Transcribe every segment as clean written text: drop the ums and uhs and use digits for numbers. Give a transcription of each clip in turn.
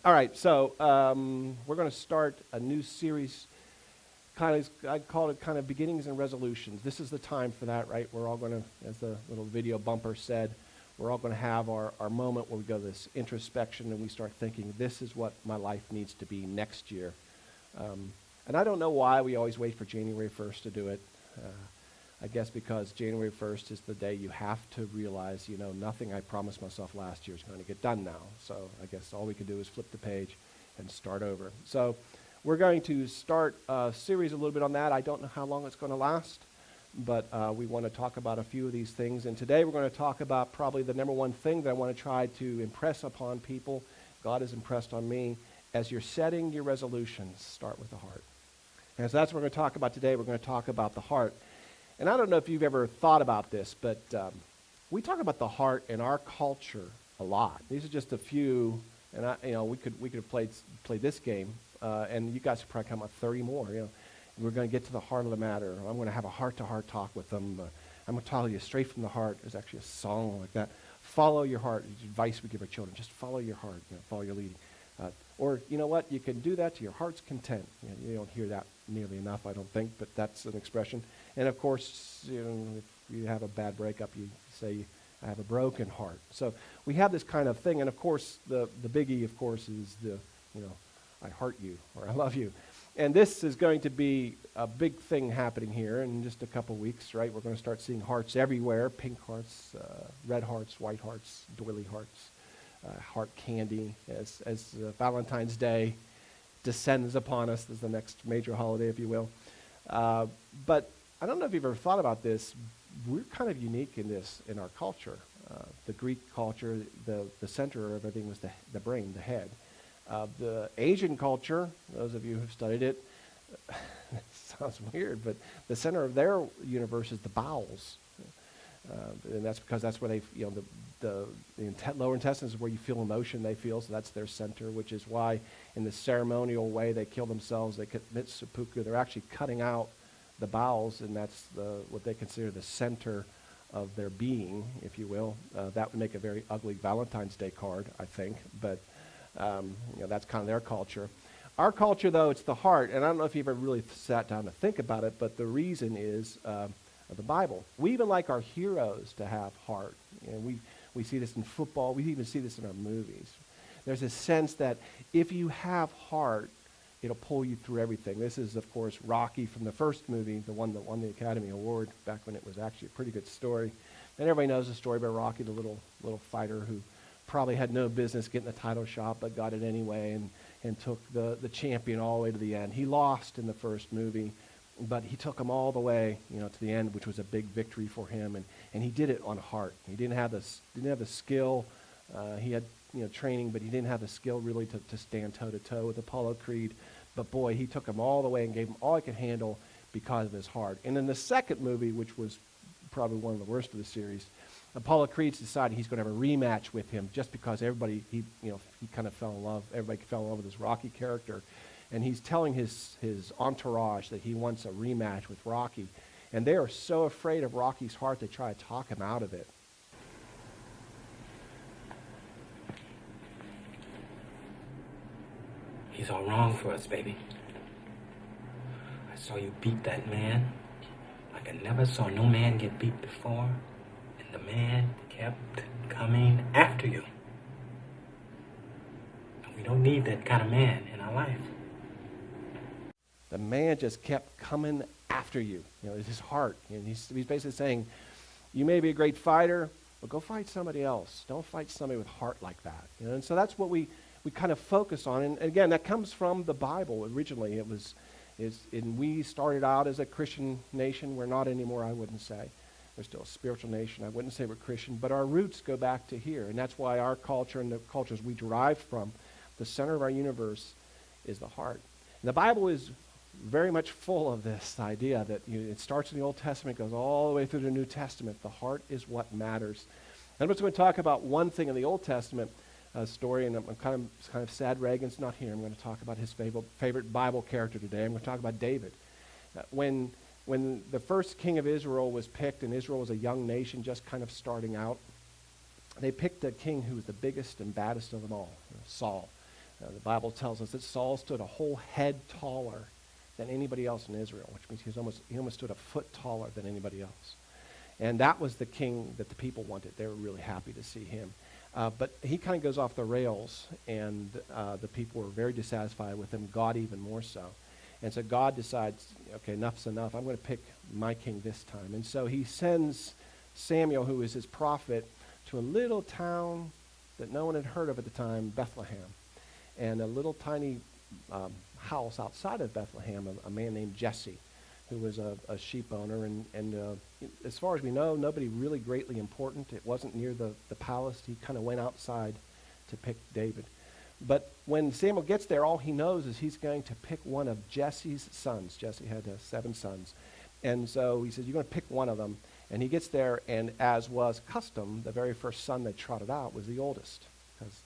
All right, so we're going to start a new series. I call it kind of beginnings and resolutions. This is the time for that, right? We're all going to, as the little video bumper said, we're all going to have our moment where we go this introspection and we start thinking, this is what my life needs to be next year. And I don't know why we always wait for January 1st to do it. I guess because January 1st is the day you have to realize, nothing I promised myself last year is going to get done now. So I guess all we can do is flip the page and start over. So we're going to start a series a little bit on that. I don't know how long it's going to last, but we want to talk about a few of these things. And today we're going to talk about probably the number one thing that I want to try to impress upon people. God has impressed on me. As you're setting your resolutions, start with the heart. And so that's what we're going to talk about today. We're going to talk about the heart. And I don't know if you've ever thought about this, but we talk about the heart in our culture a lot. These are just a few, and we could have played this game, and you guys could probably come up 30 more. We're going to get to the heart of the matter. I'm going to have a heart-to-heart talk with them. I'm going to tell you straight from the heart. There's actually a song like that. Follow your heart. It's advice we give our children. Just follow your heart. Follow your leading. Or you know what? You can do that to your heart's content. You don't hear that nearly enough, I don't think, but that's an expression. And of course, if you have a bad breakup, you say, I have a broken heart. So we have this kind of thing. And of course, the biggie, of course, is I heart you or I love you. And this is going to be a big thing happening here in just a couple weeks, right? We're going to start seeing hearts everywhere, pink hearts, red hearts, white hearts, doily hearts, heart candy as Valentine's Day descends upon us. This is the next major holiday, if you will. But I don't know if you've ever thought about this. We're kind of unique in this, in our culture. The Greek culture, the center of everything was the brain, the head. The Asian culture, those of you who've studied it, it sounds weird, but the center of their universe is the bowels. And that's because that's where the lower intestines is where you feel emotion they feel, so that's their center, which is why in the ceremonial way they kill themselves, they commit seppuku, they're actually cutting out the bowels, and that's what they consider the center of their being, if you will. That would make a very ugly Valentine's Day card, I think, but that's kind of their culture. Our culture, though, it's the heart, and I don't know if you've ever really sat down to think about it, but the reason is the Bible. We even like our heroes to have heart. We see this in football. We even see this in our movies. There's a sense that if you have heart, it'll pull you through everything. This is, of course, Rocky from the first movie, the one that won the Academy Award back when it was actually a pretty good story. And everybody knows the story about Rocky, the little fighter who probably had no business getting the title shot, but got it anyway and took the champion all the way to the end. He lost in the first movie, but he took him all the way, to the end, which was a big victory for him. And he did it on heart. He didn't have the skill. He had training, but he didn't have the skill really to stand toe-to-toe with Apollo Creed. But boy, he took him all the way and gave him all he could handle because of his heart. And in the second movie, which was probably one of the worst of the series, Apollo Creed's decided he's going to have a rematch with him just because everybody, he kind of fell in love. Everybody fell in love with this Rocky character. And he's telling his entourage that he wants a rematch with Rocky. And they are so afraid of Rocky's heart, they try to talk him out of it. He's all wrong for us, baby. I saw you beat that man like I never saw no man get beat before. And the man kept coming after you. And we don't need that kind of man in our life. The man just kept coming after you. It's his heart. And he's basically saying, you may be a great fighter, but go fight somebody else. Don't fight somebody with heart like that. And so that's what we kind of focus on. And again, that comes from the Bible originally. And we started out as a Christian nation. We're not anymore, I wouldn't say. We're still a spiritual nation. I wouldn't say we're Christian, but our roots go back to here. And that's why our culture and the cultures we derive from, the center of our universe is the heart. And the Bible is very much full of this idea that it starts in the Old Testament, goes all the way through the New Testament. The heart is what matters. And I'm just going to talk about one thing in the Old Testament story, and I'm kind of sad Reagan's not here. I'm going to talk about his favorite Bible character today. I'm going to talk about David. When the first king of Israel was picked, and Israel was a young nation just kind of starting out, they picked a king who was the biggest and baddest of them all, Saul. The Bible tells us that Saul stood a whole head taller than anybody else in Israel, which means he almost stood a foot taller than anybody else. And that was the king that the people wanted. They were really happy to see him. But he kind of goes off the rails, and the people were very dissatisfied with him, God even more so. And so God decides, okay, enough's enough. I'm going to pick my king this time. And so he sends Samuel, who is his prophet, to a little town that no one had heard of at the time, Bethlehem. And a little tiny house outside of Bethlehem, a man named Jesse, who was a sheep owner. And as far as we know, nobody really greatly important. It wasn't near the palace. He kind of went outside to pick David. But when Samuel gets there, all he knows is he's going to pick one of Jesse's sons. Jesse had 7 sons. And so he says, you're going to pick one of them. And he gets there, and as was custom, the very first son they trotted out was the oldest. Because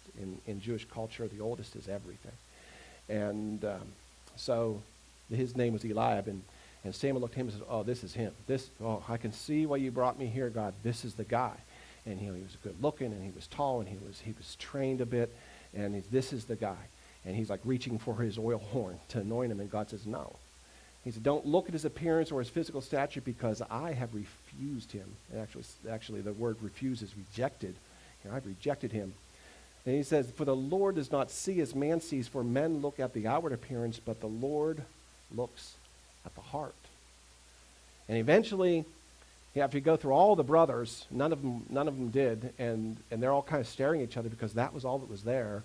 in Jewish culture, the oldest is everything. And so his name was Eliab. And Samuel looked at him and said, oh, this is him. I can see why you brought me here, God. This is the guy. And he was good looking, and he was tall, and he was trained a bit. And this is the guy. And he's like reaching for his oil horn to anoint him. And God says, no. He said, don't look at his appearance or his physical stature, because I have refused him. And actually the word refuse is rejected. I've rejected him. And he says, for the Lord does not see as man sees, for men look at the outward appearance, but the Lord looks at the heart. And eventually, after you go through all the brothers, none of them did, and they're all kind of staring at each other because that was all that was there.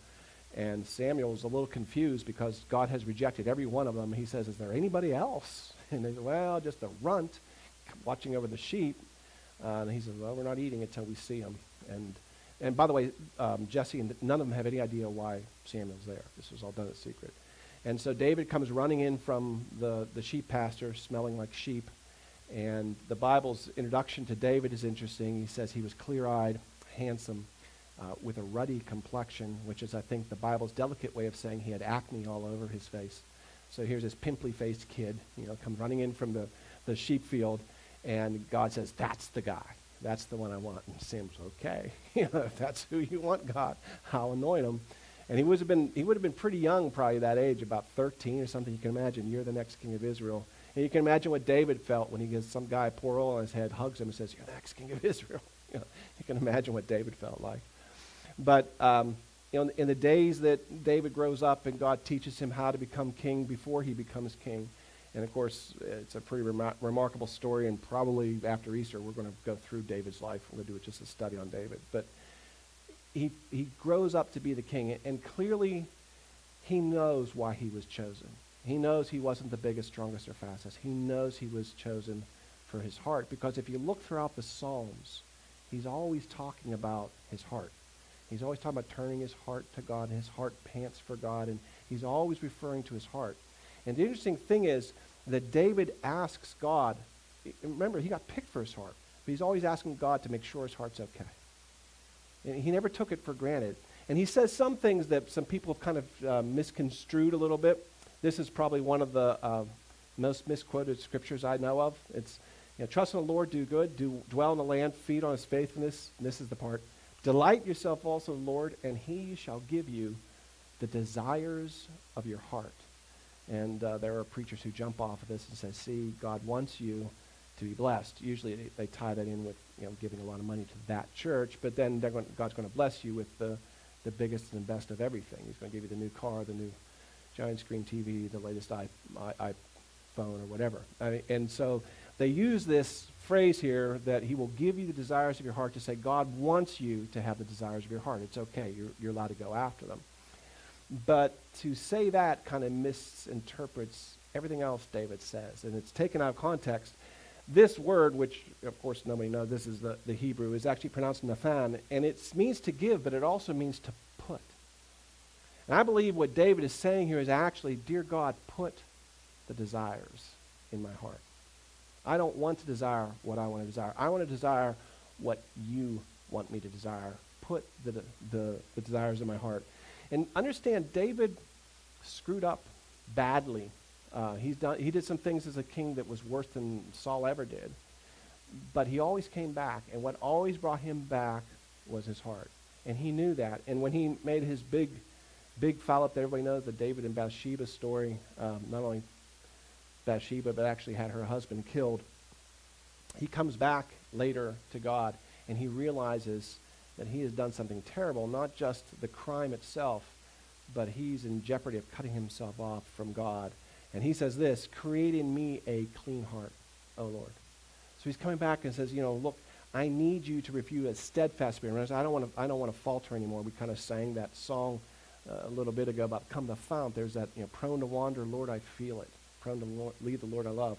And Samuel's a little confused because God has rejected every one of them. He says, is there anybody else? And they say, well, just a runt watching over the sheep. And he says, well, we're not eating until we see him. And by the way, Jesse and none of them have any idea why Samuel's there. This was all done in secret. And so David comes running in from the sheep pasture, smelling like sheep. And the Bible's introduction to David is interesting. He says he was clear-eyed, handsome, with a ruddy complexion, which is, I think, the Bible's delicate way of saying he had acne all over his face. So here's this pimply-faced kid, comes running in from the sheep field, and God says, that's the guy. That's the one I want. And Sam's okay. If that's who you want, God, I'll anoint him. And he would have been pretty young, probably that age, about 13 or something. You can imagine, you're the next king of Israel. And you can imagine what David felt when he gets some guy pour oil on his head, hugs him, and says, you're the next king of Israel. You can imagine what David felt like. But in the days that David grows up and God teaches him how to become king before he becomes king, and of course, it's a pretty remarkable story, and probably after Easter, we're going to go through David's life. We're going to do just a study on David. But he grows up to be the king, and clearly he knows why he was chosen. He knows he wasn't the biggest, strongest, or fastest. He knows he was chosen for his heart, because if you look throughout the Psalms, he's always talking about his heart. He's always talking about turning his heart to God, and his heart pants for God, and he's always referring to his heart. And the interesting thing is that David asks God, remember, he got picked for his heart, but he's always asking God to make sure his heart's okay. And he never took it for granted. And he says some things that some people have kind of misconstrued a little bit. This is probably one of the most misquoted scriptures I know of. It's, trust in the Lord, do good, dwell in the land, feed on his faithfulness. And this is the part. Delight yourself also in the Lord, and he shall give you the desires of your heart. And there are preachers who jump off of this and say, see, God wants you to be blessed. Usually they tie that in with giving a lot of money to that church, but then God's going to bless you with the biggest and best of everything. He's going to give you the new car, the new giant screen TV, the latest iPhone or whatever. And so they use this phrase here that he will give you the desires of your heart, to say God wants you to have the desires of your heart. It's okay. You're allowed to go after them. But to say that kind of misinterprets everything else David says, and it's taken out of context. This word, which of course nobody knows, this is the Hebrew, is actually pronounced Nathan, and it means to give, but it also means to put. And I believe what David is saying here is actually, dear God, put the desires in my heart. I don't want to desire what I want to desire. I want to desire what you want me to desire. Put the desires in my heart. And understand, David screwed up badly. He did some things as a king that was worse than Saul ever did. But he always came back, and what always brought him back was his heart. And he knew that. And when he made his big big follow-up that everybody knows, the David and Bathsheba story. Not only Bathsheba, but actually had her husband killed. He comes back later to God, and he realizes that he has done something terrible, not just the crime itself, but he's in jeopardy of cutting himself off from God. And he says this, create in me a clean heart, O Lord. So he's coming back and says, look, I need you to refuse a steadfast spirit. I don't want to falter anymore. We kind of sang that song a little bit ago about come the fount. There's that, prone to wander, Lord, I feel it. Prone to leave the Lord I love.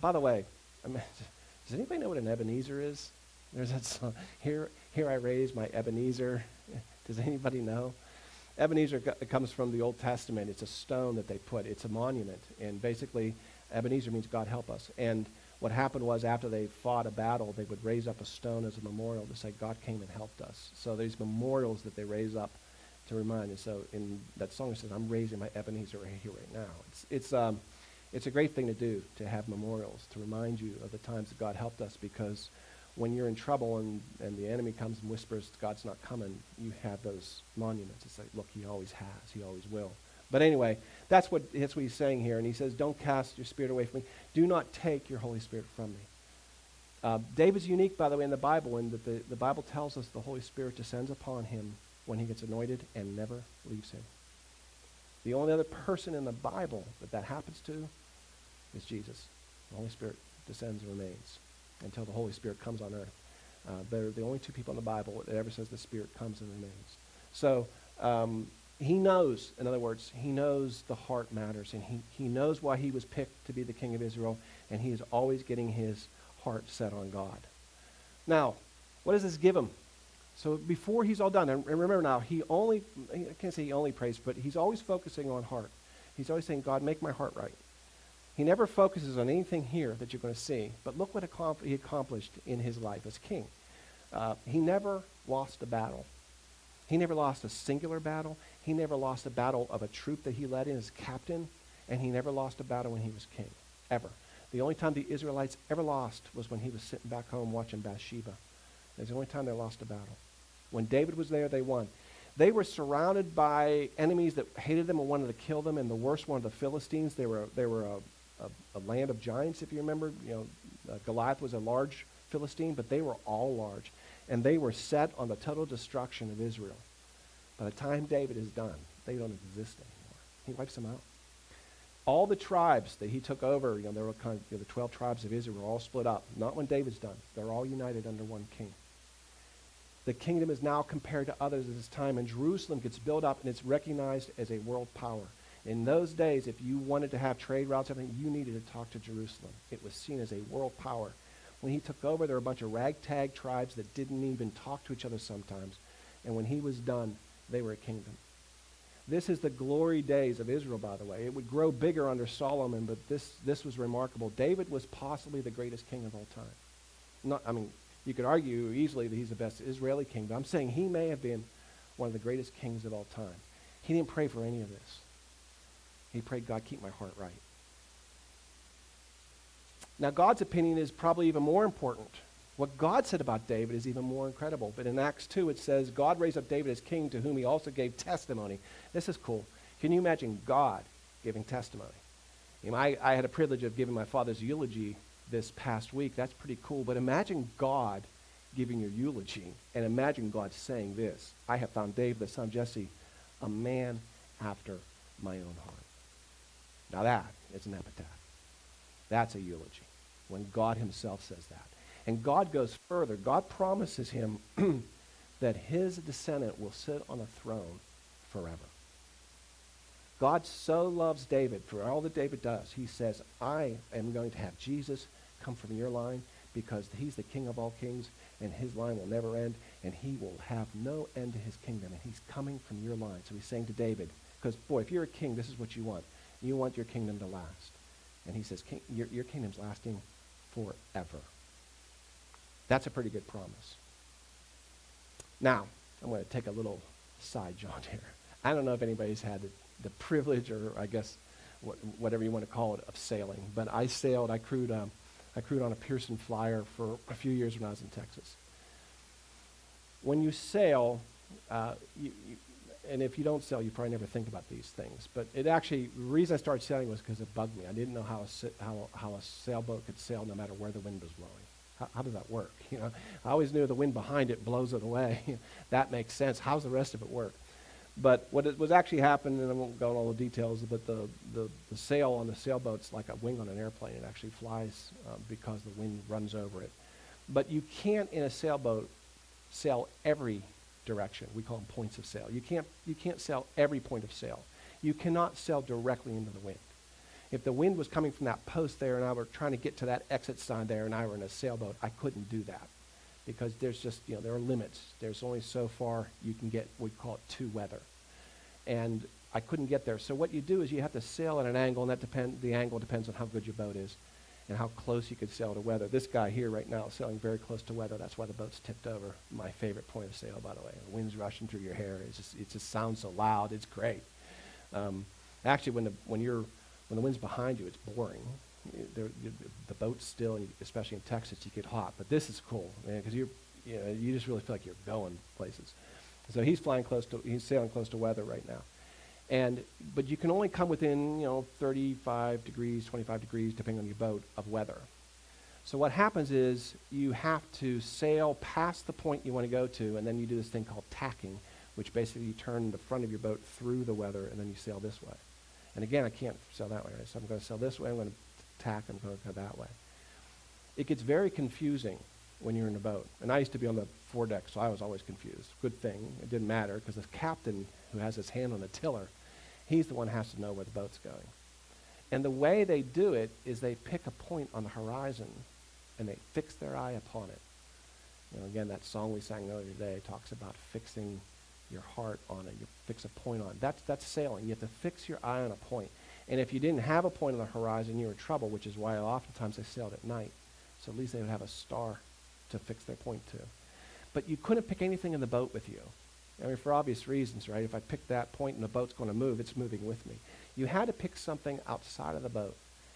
By the way, does anybody know what an Ebenezer is? There's that song, here I raise my Ebenezer. Does anybody know? Ebenezer comes from the Old Testament. It's a stone that they put. It's a monument. And basically, Ebenezer means God help us. And what happened was after they fought a battle, they would raise up a stone as a memorial to say God came and helped us. So these memorials that they raise up to remind. And so in that song it says, I'm raising my Ebenezer right here, right now. It's a great thing to do, to have memorials, to remind you of the times that God helped us, because when you're in trouble and the enemy comes and whispers God's not coming, you have those monuments. It's like, look, he always has. He always will. But anyway, that's what he's saying here. And he says, don't cast your spirit away from me. Do not take your Holy Spirit from me. David's unique, by the way, in the Bible, in that the Bible tells us the Holy Spirit descends upon him when he gets anointed and never leaves him. The only other person in the Bible that happens to is Jesus. The Holy Spirit descends and remains until the Holy Spirit comes on earth. They're the only two people in the Bible that ever says the Spirit comes and remains. So he knows, in other words, he knows the heart matters, and he knows why he was picked to be the king of Israel, and he is always getting his heart set on God. Now, what does this give him? So before he's all done, and remember now, I can't say he only prays, but he's always focusing on heart. He's always saying, God, make my heart right. He never focuses on anything here that you're going to see, but look what he accomplished in his life as king. He never lost a battle. He never lost a singular battle. He never lost a battle of a troop that he led in as captain, and he never lost a battle when he was king, ever. The only time the Israelites ever lost was when he was sitting back home watching Bathsheba. That's the only time they lost a battle. When David was there, they won. They were surrounded by enemies that hated them and wanted to kill them, and the worst one, the Philistines. They were a land of giants, if you remember. Goliath was a large Philistine, but they were all large. And they were set on the total destruction of Israel. By the time David is done, they don't exist anymore. He wipes them out. All the tribes that he took over, there were the 12 tribes of Israel were all split up. Not when David's done. They're all united under one king. The kingdom is now compared to others at this time, and Jerusalem gets built up, and it's recognized as a world power. In those days, if you wanted to have trade routes, everything, you needed to talk to Jerusalem. It was seen as a world power. When he took over, there were a bunch of ragtag tribes that didn't even talk to each other sometimes. And when he was done, they were a kingdom. This is the glory days of Israel, by the way. It would grow bigger under Solomon, but this was remarkable. David was possibly the greatest king of all time. You could argue easily that he's the best Israeli king, but I'm saying he may have been one of the greatest kings of all time. He didn't pray for any of this. He prayed, God, keep my heart right. Now, God's opinion is probably even more important. What God said about David is even more incredible. But in Acts 2, it says, God raised up David as king, to whom he also gave testimony. This is cool. Can you imagine God giving testimony? I had a privilege of giving my father's eulogy this past week. That's pretty cool. But imagine God giving your eulogy, and imagine God saying this: I have found David, the son of Jesse, a man after my own heart. Now that is an epitaph. That's a eulogy, when God himself says that. And God goes further. God promises him that his descendant will sit on a throne forever. God so loves David for all that David does. He says, I am going to have Jesus come from your line, because he's the King of all kings, and his line will never end, and he will have no end to his kingdom, and he's coming from your line. So he's saying to David, because, boy, if you're a king, this is what you want. You want your kingdom to last. And he says, your kingdom's lasting forever. That's a pretty good promise. Now, I'm going to take a little side jaunt here. I don't know if anybody's had the privilege, or I guess whatever you want to call it, of sailing. But I crewed on a Pearson Flyer for a few years when I was in Texas. When you sail, and if you don't sail, you probably never think about these things. But it actually, the reason I started sailing was because it bugged me. I didn't know how a sailboat could sail no matter where the wind was blowing. How does that work? You know, I always knew the wind behind it blows it away. That makes sense. How's the rest of it work? But what it was actually happening, and I won't go into all the details, but the sail on the sailboat's like a wing on an airplane. It actually flies because the wind runs over it. But you can't, in a sailboat, sail every direction. We call them points of sail. You can't sail every point of sail. You cannot sail directly into the wind. If the wind was coming from that post there and I were trying to get to that exit sign there and I were in a sailboat, I couldn't do that because there's just, there are limits. There's only so far you can get, we call it to weather. And I couldn't get there. So what you do is you have to sail at an angle, and the angle depends on how good your boat is and how close you could sail to weather. This guy here right now is sailing very close to weather. That's why the boat's tipped over. My favorite point of sail, by the way. The wind's rushing through your hair. It just sounds so loud. It's great. Actually, when the wind's behind you, it's boring. The boat's still, and especially in Texas, you get hot. But this is cool, because you just really feel like you're going places. So he's sailing close to weather right now. But you can only come within, 35 degrees, 25 degrees, depending on your boat, of weather. So what happens is you have to sail past the point you want to go to, and then you do this thing called tacking, which basically you turn the front of your boat through the weather, and then you sail this way. And again, I can't sail that way, right? So I'm going to sail this way, I'm going to tack, I'm going to go that way. It gets very confusing when you're in a boat. And I used to be on the foredeck, so I was always confused. Good thing. It didn't matter, because the captain, who has his hand on the tiller, he's the one who has to know where the boat's going. And the way they do it is they pick a point on the horizon, and they fix their eye upon it. Again, that song we sang earlier today talks about fixing your heart on it. You fix a point on it. That's sailing. You have to fix your eye on a point. And if you didn't have a point on the horizon, you were in trouble, which is why oftentimes they sailed at night. So at least they would have a star to fix their point to. But you couldn't pick anything in the boat with you. I mean, for obvious reasons, right? If I pick that point and the boat's going to move, it's moving with me. You had to pick something outside of the boat.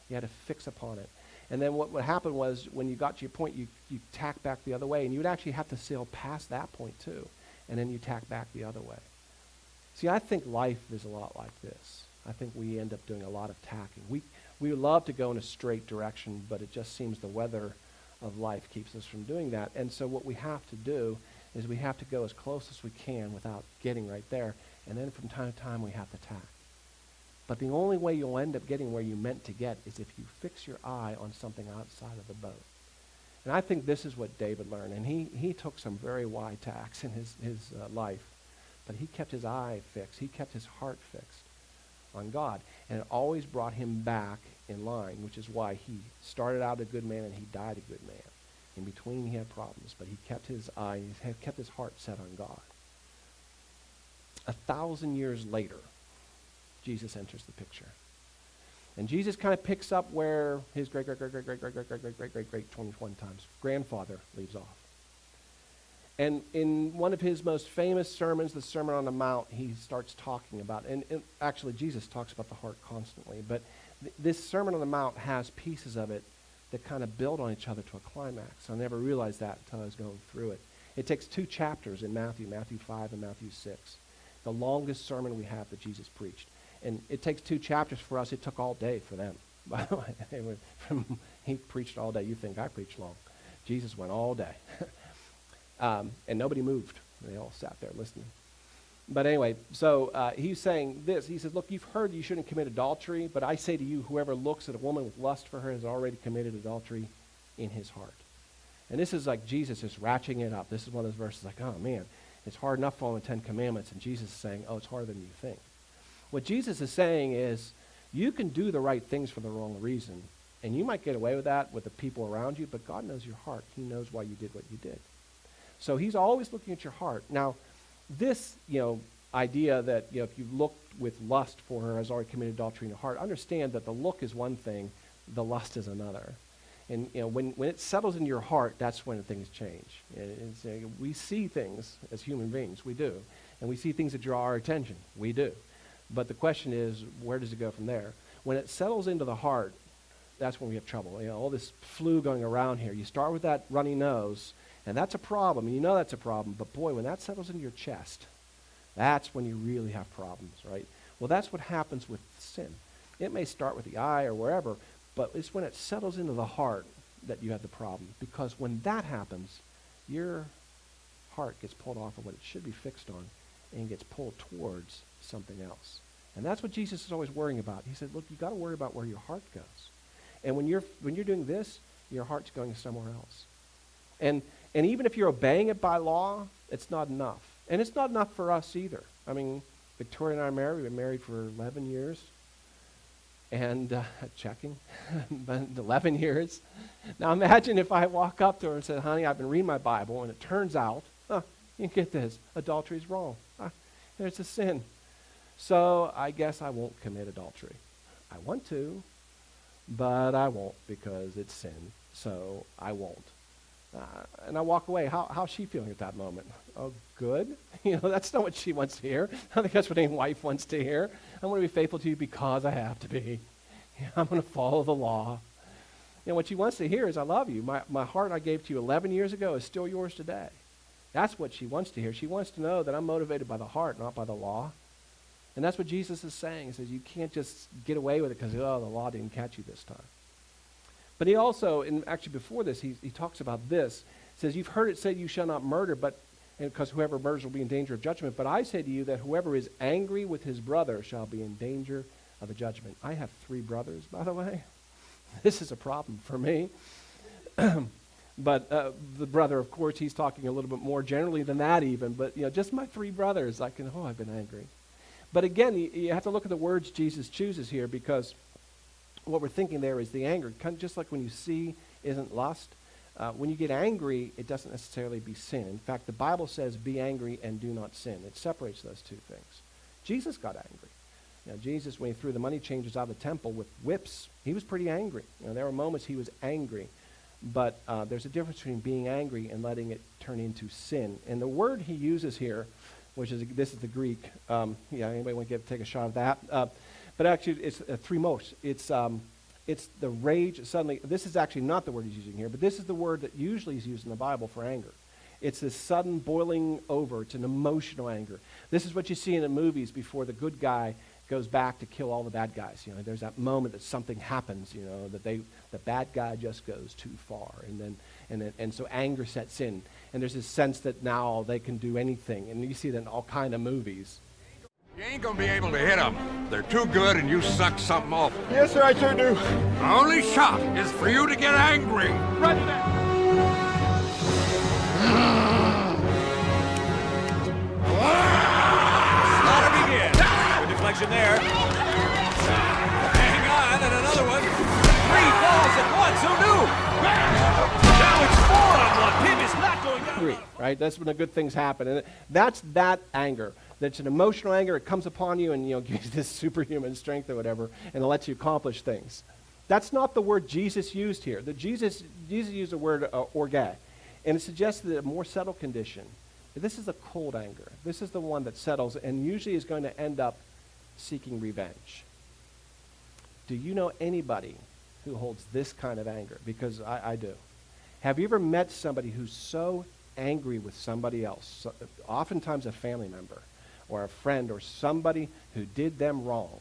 You had to fix upon it. And then what would happen was when you got to your point, you tack back the other way, and you would actually have to sail past that point too. And then you tack back the other way. See, I think life is a lot like this. I think we end up doing a lot of tacking. We love to go in a straight direction, but it just seems the weather of life keeps us from doing that. And so what we have to do is we have to go as close as we can without getting right there. And then from time to time, we have to tack. But the only way you'll end up getting where you meant to get is if you fix your eye on something outside of the boat. And I think this is what David learned. And he took some very wide tacks in his life. But he kept his eye fixed. He kept his heart fixed on God. And it always brought him back in line, which is why he started out a good man and he died a good man. In between, he had problems, but he kept his eye, he kept his heart set on God. 1,000 years later, Jesus enters the picture. And Jesus kind of picks up where his great 21 times grandfather leaves off. And in one of his most famous sermons, the Sermon on the Mount, he starts talking about, and actually Jesus talks about the heart constantly, but this Sermon on the Mount has pieces of it that kind of build on each other to a climax. I never realized that until I was going through it. It takes 2 chapters in Matthew 5 and Matthew 6, the longest sermon we have that Jesus preached. And it takes 2 chapters for us. It took all day for them. By the way, he preached all day. You think I preached long. Jesus went all day. And nobody moved. They all sat there listening. But anyway, so he's saying this. He says, look, you've heard you shouldn't commit adultery, but I say to you, whoever looks at a woman with lust for her has already committed adultery in his heart. And this is like Jesus is ratcheting it up. This is one of those verses like, oh man, it's hard enough following the 10 Commandments. And Jesus is saying, oh, it's harder than you think. What Jesus is saying is, you can do the right things for the wrong reason. And you might get away with that with the people around you, but God knows your heart. He knows why you did what you did. So he's always looking at your heart. Now, this, idea that, if you look with lust for her has already committed adultery in your heart, understand that the look is one thing, the lust is another. And, when it settles in your heart, that's when things change. We see things as human beings, we do. And we see things that draw our attention, we do. But the question is, where does it go from there? When it settles into the heart, that's when we have trouble. All this flu going around here. You start with that runny nose, and that's a problem. And you know that's a problem. But boy, when that settles into your chest, That's when you really have problems, right? Well, that's what happens with sin. It may start with the eye or wherever, but it's when it settles into the heart that you have the problem. Because when that happens, your heart gets pulled off of what it should be fixed on and gets pulled towards something else. And that's what Jesus is always worrying about. He said, look, you got to worry about where your heart goes. And when you're doing this, your heart's going somewhere else. And even if you're obeying it by law, it's not enough. And it's not enough for us either. I mean, Victoria and I are married. We've been married for 11 years. And checking, but 11 years. Now imagine if I walk up to her and said, honey, I've been reading my Bible, and it turns out, you get this, adultery is wrong. There's a sin. So I guess I won't commit adultery. I want to, but I won't because it's sin. So I won't. And I walk away. How's she feeling at that moment? Oh, good. That's not what she wants to hear. I think that's what any wife wants to hear. I'm going to be faithful to you because I have to be. I'm going to follow the law. What she wants to hear is, I love you. My heart I gave to you 11 years ago is still yours today. That's what she wants to hear. She wants to know that I'm motivated by the heart, not by the law. And that's what Jesus is saying. He says, you can't just get away with it because, the law didn't catch you this time. But he also, and actually before this, he talks about this. He says, you've heard it said you shall not murder, because whoever murders will be in danger of judgment. But I say to you that whoever is angry with his brother shall be in danger of the judgment. I have 3 brothers, by the way. This is a problem for me. But the brother, of course, he's talking a little bit more generally than that even. But, just my 3 brothers, I've been angry. But again, you have to look at the words Jesus chooses here, because what we're thinking there is the anger. Kind of just like when you see isn't lust. When you get angry, it doesn't necessarily be sin. In fact, the Bible says, be angry and do not sin. It separates those two things. Jesus got angry. Jesus, when he threw the money changers out of the temple with whips, he was pretty angry. There were moments he was angry. But there's a difference between being angry and letting it turn into sin. And the word he uses here, this is the Greek. Anybody want to take a shot at that? But actually, it's thrimos. It's the rage suddenly. This is actually not the word he's using here, but this is the word that usually is used in the Bible for anger. It's this sudden boiling over. It's an emotional anger. This is what you see in the movies before the good guy goes back to kill all the bad guys. There's that moment that something happens. That the bad guy just goes too far, and so anger sets in, and there's this sense that now they can do anything, and you see that in all kind of movies. You ain't gonna be able to hit them. They're too good and you suck something off. Yes, sir, I sure do. The only shot is for you to get angry. Run that. Slaughter begins. Good deflection there. Hang on, and another one. 3 balls at once. Who knew? Now it's 4-on-1. Pim is not going down. 3, right? That's when the good things happen, and that's that anger. That's an emotional anger. It comes upon you and gives you this superhuman strength or whatever, and it lets you accomplish things. That's not the word Jesus used here. Jesus used the word orge, and it suggests that a more settled condition. This is a cold anger. This is the one that settles and usually is going to end up seeking revenge. Do you know anybody who holds this kind of anger? Because I do. Have you ever met somebody who's so angry with somebody else, oftentimes a family member or a friend or somebody who did them wrong,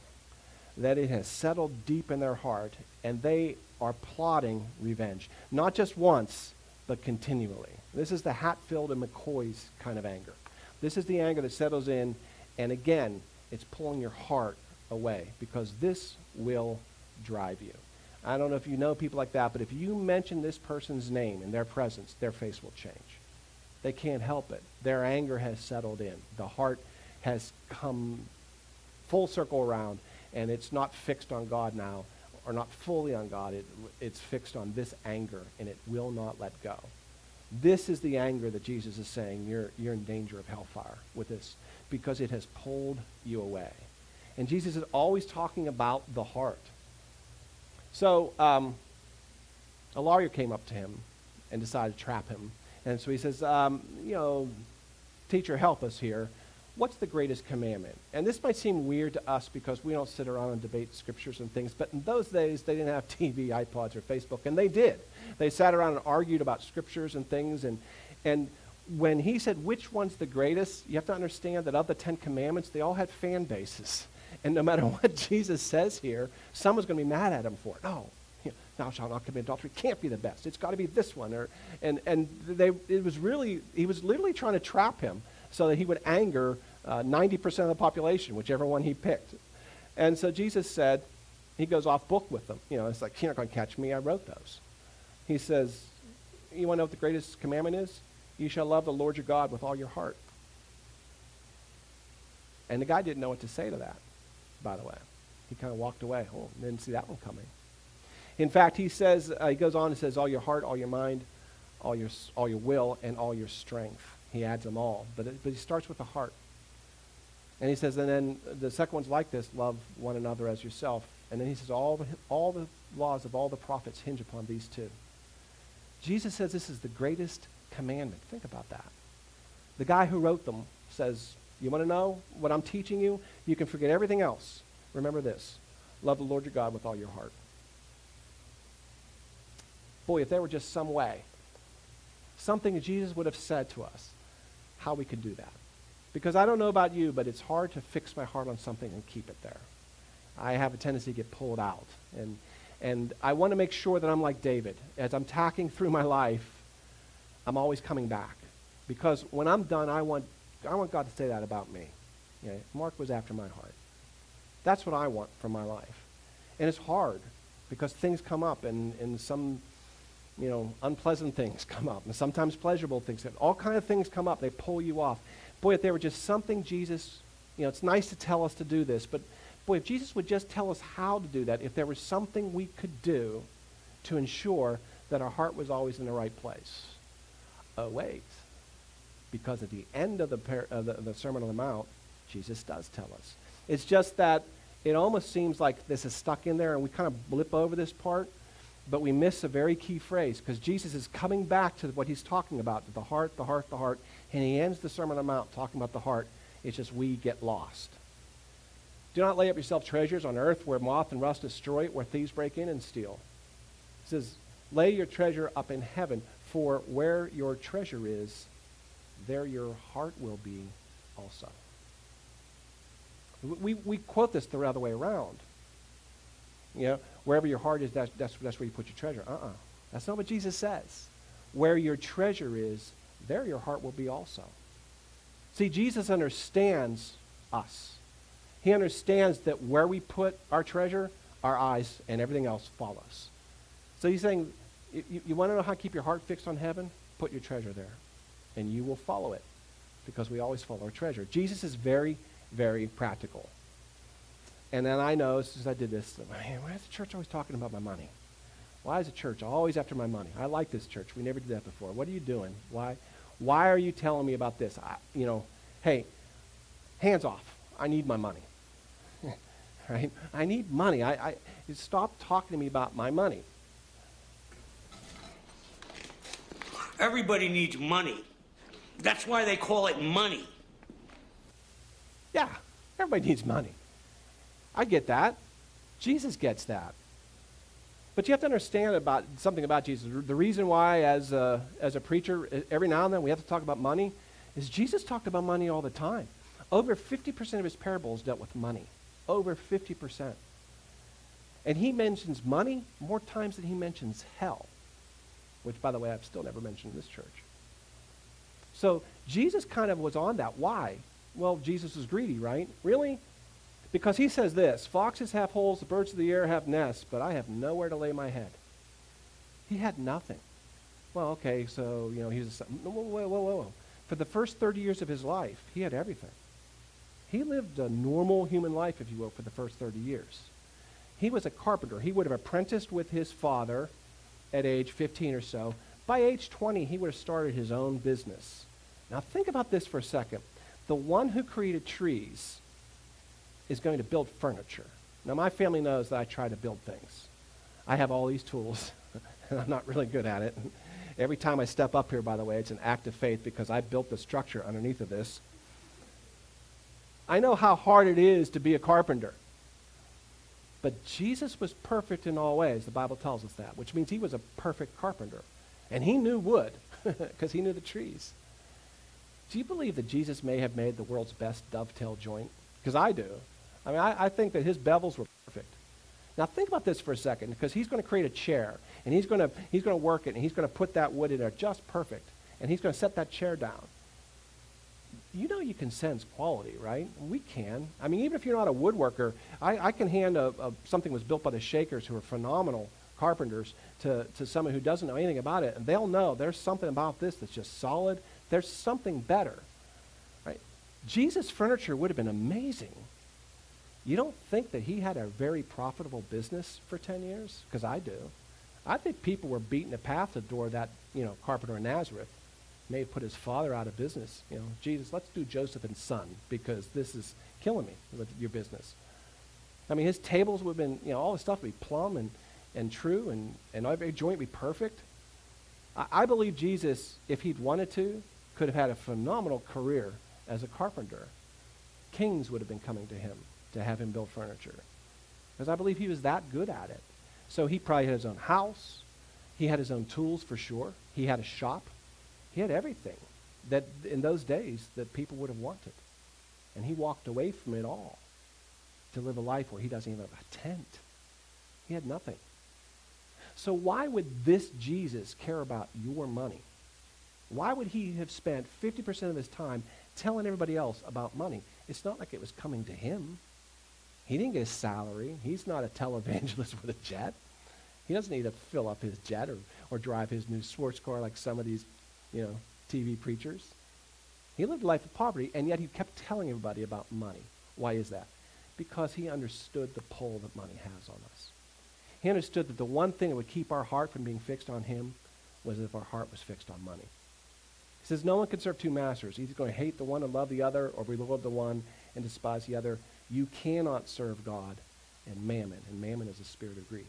that it has settled deep in their heart and they are plotting revenge? Not just once, but continually. This is the Hatfield and McCoy's kind of anger. This is the anger that settles in, and again, it's pulling your heart away, because this will drive you. I don't know if you know people like that, but if you mention this person's name in their presence, their face will change. They can't help it. Their anger has settled in. The heart has come full circle around, and it's not fixed on God now, or not fully on God. It's fixed on this anger, and it will not let go. This is the anger that Jesus is saying you're in danger of hellfire with this, because it has pulled you away. And Jesus is always talking about the heart. So a lawyer came up to him and decided to trap him. And so he says, teacher, help us here. What's the greatest commandment? And this might seem weird to us because we don't sit around and debate scriptures and things, but in those days, they didn't have TV, iPods, or Facebook, and they did. They sat around and argued about scriptures and things, and when he said which one's the greatest, you have to understand that of the 10 Commandments, they all had fan bases. And no matter what Jesus says here, someone's going to be mad at him for it. No, thou shalt not commit adultery can't be the best. It's got to be this one. He was literally trying to trap him so that he would anger 90% of the population, whichever one he picked. And so Jesus said, he goes off book with them. It's like, you're not going to catch me. I wrote those. He says, you want to know what the greatest commandment is? You shall love the Lord your God with all your heart. And the guy didn't know what to say to that, by the way. He kind of walked away. Oh, didn't see that one coming. In fact, he says, he goes on and says, all your heart, all your mind, all your will, and all your strength. He adds them all. But he starts with the heart. And he says, and then the second one's like this, love one another as yourself. And then he says, all the laws of all the prophets hinge upon these two. Jesus says this is the greatest commandment. Think about that. The guy who wrote them says, you want to know what I'm teaching you? You can forget everything else. Remember this. Love the Lord your God with all your heart. Boy, if there were just some way, something that Jesus would have said to us, how we could do that. Because I don't know about you, but it's hard to fix my heart on something and keep it there. I have a tendency to get pulled out. And I want to make sure that I'm like David. As I'm tacking through my life, I'm always coming back. Because when I'm done, I want God to say that about me. Mark was after my heart. That's what I want from my life. And it's hard because things come up and some unpleasant things come up, and sometimes pleasurable things. All kind of things come up. They pull you off. Boy, if there were just something Jesus, it's nice to tell us to do this, but boy, if Jesus would just tell us how to do that, if there was something we could do to ensure that our heart was always in the right place. Oh, wait. Because at the end of the Sermon on the Mount, Jesus does tell us. It's just that it almost seems like this is stuck in there, and we kind of blip over this part, but we miss a very key phrase, because Jesus is coming back to what he's talking about, the heart, the heart, the heart, and he ends the Sermon on the Mount talking about the heart. It's just we get lost. Do not lay up yourself treasures on earth where moth and rust destroy it, where thieves break in and steal. It says, lay your treasure up in heaven, for where your treasure is, there your heart will be also. We quote this the other way around. Wherever your heart is, that's where you put your treasure. That's not what Jesus says. Where your treasure is, there your heart will be also. See, Jesus understands us. He understands that where we put our treasure, our eyes and everything else follows. So he's saying, you want to know how to keep your heart fixed on heaven? Put your treasure there, and you will follow it, because we always follow our treasure. Jesus is very, very practical. And then I know, since I did this, man, why is the church always talking about my money? Why is the church always after my money? I like this church. We never did that before. What are you doing? Why are you telling me about this? Hey, hands off. I need my money. Right? I need money. Stop talking to me about my money. Everybody needs money. That's why they call it money. Yeah, everybody needs money. I get that. Jesus gets that. But you have to understand something about Jesus. The reason why, as a preacher, every now and then we have to talk about money, is Jesus talked about money all the time. Over 50% of his parables dealt with money. Over 50%. And he mentions money more times than he mentions hell, which, by the way, I've still never mentioned in this church. So Jesus kind of was on that. Why? Well, Jesus was greedy, right? Really? Because he says this, foxes have holes, the birds of the air have nests, but I have nowhere to lay my head. He had nothing. Well, okay, so, he was whoa. For the first 30 years of his life, he had everything. He lived a normal human life, if you will, for the first 30 years. He was a carpenter. He would have apprenticed with his father at age 15 or so. By age 20, he would have started his own business. Now think about this for a second. The one who created trees is going to build furniture. Now my family knows that I try to build things. I have all these tools, and I'm not really good at it. Every time I step up here, by the way, it's an act of faith because I built the structure underneath of this. I know how hard it is to be a carpenter. But Jesus was perfect in all ways. The Bible tells us that, which means he was a perfect carpenter. And he knew wood because he knew the trees. Do you believe that Jesus may have made the world's best dovetail joint? Because I do. I mean, I think that his bevels were perfect. Now think about this for a second, because he's going to create a chair, and he's going to work it, and he's going to put that wood in there just perfect, and he's going to set that chair down. You know you can sense quality, right? We can. I mean, even if you're not a woodworker, I can hand something that was built by the Shakers, who are phenomenal carpenters, to someone who doesn't know anything about it, and they'll know there's something about this that's just solid. There's something better, right? Jesus' furniture would have been amazing. You don't think that he had a very profitable business for 10 years? Because I do. I think people were beating a path to the door of that, carpenter in Nazareth. May have put his father out of business. Jesus, let's do Joseph and Son, because this is killing me with your business. I mean, his tables would have been, all the stuff would be plumb and true, and every joint would be perfect. I believe Jesus, if he'd wanted to, could have had a phenomenal career as a carpenter. Kings would have been coming to him to have him build furniture, because I believe he was that good at it. So he probably had his own house. He had his own tools for sure. He had a shop. He had everything that in those days that people would have wanted. And he walked away from it all to live a life where he doesn't even have a tent. He had nothing. So why would this Jesus care about your money? Why would he have spent 50% of his time telling everybody else about money? It's not like it was coming to him. He didn't get a salary. He's not a televangelist with a jet. He doesn't need to fill up his jet or drive his new sports car like some of these, TV preachers. He lived a life of poverty, and yet he kept telling everybody about money. Why is that? Because he understood the pull that money has on us. He understood that the one thing that would keep our heart from being fixed on him was if our heart was fixed on money. He says no one can serve two masters. He's going to hate the one and love the other, or love the one and despise the other. You cannot serve God and mammon is a spirit of greed.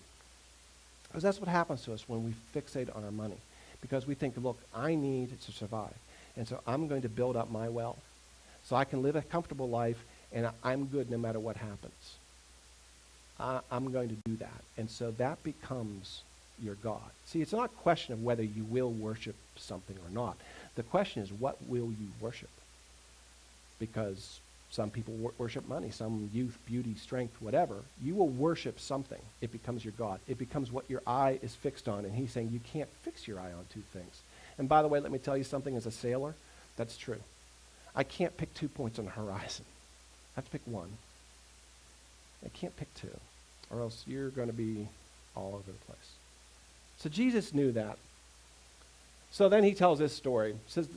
Because that's what happens to us when we fixate on our money. Because we think, look, I need to survive, and so I'm going to build up my wealth so I can live a comfortable life, and I'm good no matter what happens. I'm going to do that. And so that becomes your God. See, it's not a question of whether you will worship something or not. The question is, what will you worship? Because some people worship money, some youth, beauty, strength, whatever. You will worship something. It becomes your God. It becomes what your eye is fixed on. And he's saying you can't fix your eye on two things. And by the way, let me tell you something as a sailor. That's true. I can't pick 2 points on the horizon. I have to pick one. I can't pick two, or else you're going to be all over the place. So Jesus knew that. So then he tells this story. He says,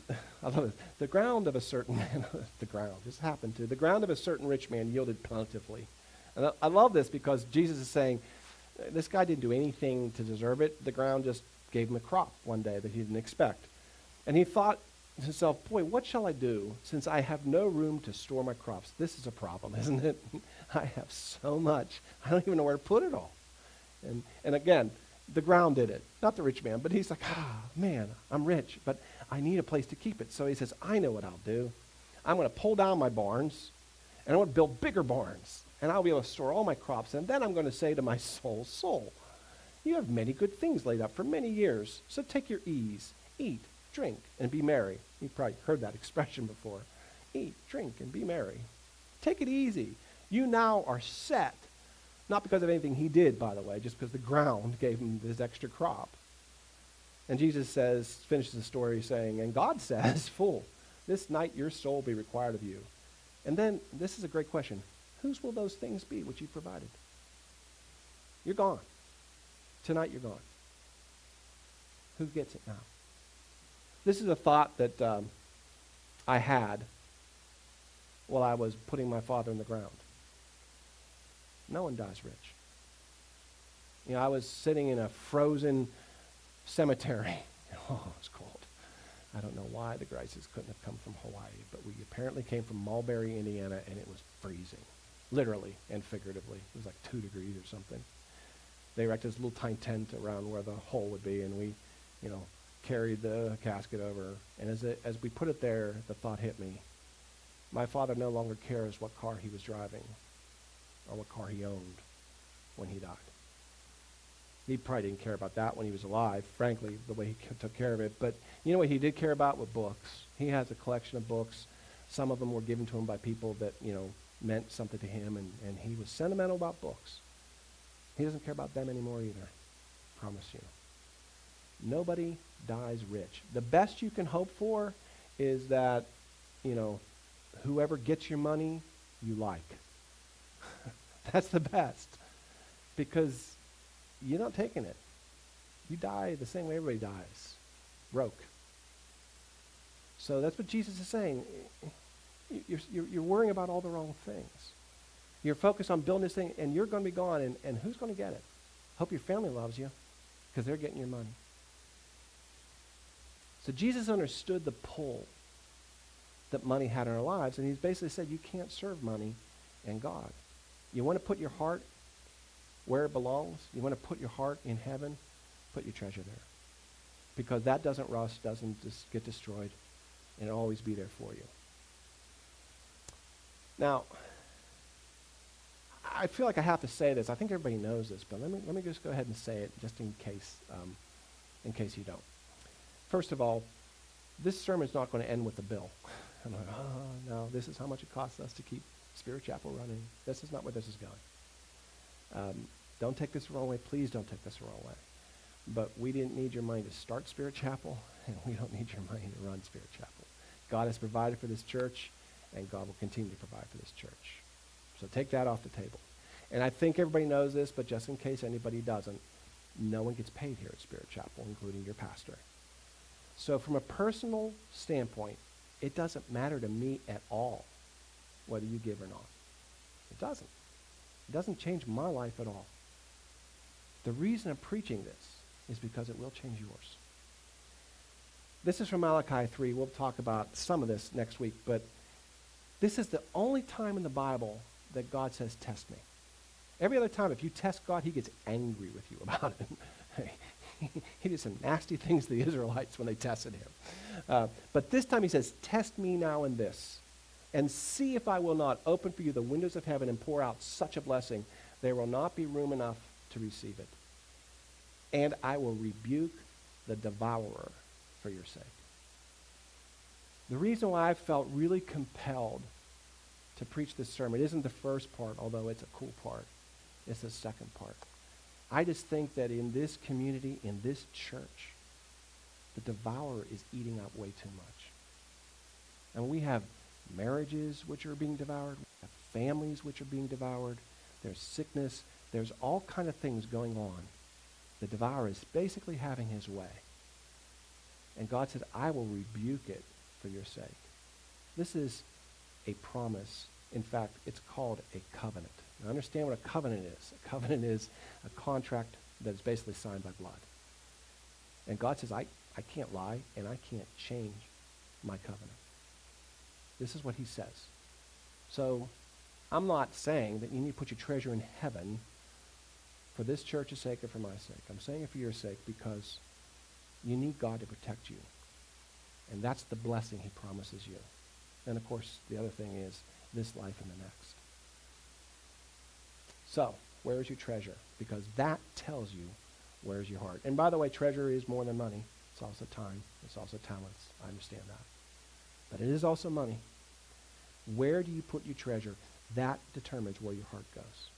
I love it. The ground of a certain man, the ground of a certain rich man yielded plentifully. And I love this because Jesus is saying, this guy didn't do anything to deserve it. The ground just gave him a crop one day that he didn't expect. And he thought to himself, boy, what shall I do since I have no room to store my crops? This is a problem, isn't it? I have so much. I don't even know where to put it all. And again, the ground did it, not the rich man. But he's like, man, I'm rich, but I need a place to keep it. So he says, I know what I'll do. I'm going to pull down my barns, and I'm going to build bigger barns, and I'll be able to store all my crops. And then I'm going to say to my soul, you have many good things laid up for many years, so take your ease, eat, drink, and be merry. You've probably heard that expression before. Eat, drink, and be merry. Take it easy. You now are set. Not because of anything he did, by the way, just because the ground gave him this extra crop. And Jesus finishes the story saying, and God says, fool, this night your soul will be required of you. And then, this is a great question. Whose will those things be which you provided? You're gone. Tonight you're gone. Who gets it now? This is a thought that I had while I was putting my father in the ground. No one dies rich. I was sitting in a frozen cemetery. Oh, it was cold. I don't know why the Grices couldn't have come from Hawaii, but we apparently came from Mulberry, Indiana, and it was freezing, literally and figuratively. It was like 2 degrees or something. They erected this little tiny tent around where the hole would be, and we, carried the casket over. And as we put it there, the thought hit me. My father no longer cares what car he was driving or what car he owned when he died. He probably didn't care about that when he was alive, frankly, the way he took care of it. But you know what he did care about? With books. He has a collection of books. Some of them were given to him by people that, meant something to him, and he was sentimental about books. He doesn't care about them anymore either. Promise you. Nobody dies rich. The best you can hope for is that, whoever gets your money, you like. That's the best. Because you're not taking it. You die the same way everybody dies. Broke. So that's what Jesus is saying. You're worrying about all the wrong things. You're focused on building this thing, and you're going to be gone, and who's going to get it? Hope your family loves you, because they're getting your money. So Jesus understood the pull that money had in our lives, and he's basically said you can't serve money and God. You want to put your heart where it belongs? You want to put your heart in heaven? Put your treasure there. Because that doesn't rust, doesn't just get destroyed, and it'll always be there for you. Now, I feel like I have to say this. I think everybody knows this, but let me just go ahead and say it just in case you don't. First of all, this sermon is not going to end with a bill. I'm like, oh, no, this is how much it costs us to keep Spirit Chapel running. This is not where this is going. Don't take this the wrong way. Please don't take this the wrong way. But we didn't need your money to start Spirit Chapel, and we don't need your money to run Spirit Chapel. God has provided for this church, and God will continue to provide for this church. So take that off the table. And I think everybody knows this, but just in case anybody doesn't, no one gets paid here at Spirit Chapel, including your pastor. So from a personal standpoint, it doesn't matter to me at all whether you give or not. It doesn't. It doesn't change my life at all. The reason I'm preaching this is because it will change yours. This is from Malachi 3. We'll talk about some of this next week, but this is the only time in the Bible that God says, test me. Every other time, if you test God, he gets angry with you about it. He did some nasty things to the Israelites when they tested him. But this time he says, test me now in this, and see if I will not open for you the windows of heaven and pour out such a blessing, there will not be room enough to receive it. And I will rebuke the devourer for your sake. The reason why I felt really compelled to preach this sermon isn't the first part, although it's a cool part. It's the second part. I just think that in this community, in this church, the devourer is eating up way too much. And we have marriages which are being devoured. We have families which are being devoured. There's sickness. There's all kind of things going on. The devourer is basically having his way. And God said, I will rebuke it for your sake. This is a promise. In fact, it's called a covenant. Now, understand what a covenant is. A covenant is a contract that is basically signed by blood. And God says, I can't lie, and I can't change my covenant. This is what he says. So I'm not saying that you need to put your treasure in heaven for this church's sake or for my sake. I'm saying it for your sake because you need God to protect you. And that's the blessing he promises you. And of course, the other thing is this life and the next. So, where's your treasure? Because that tells you where's your heart. And by the way, treasure is more than money. It's also time. It's also talents. I understand that. But it is also money. Where do you put your treasure? That determines where your heart goes.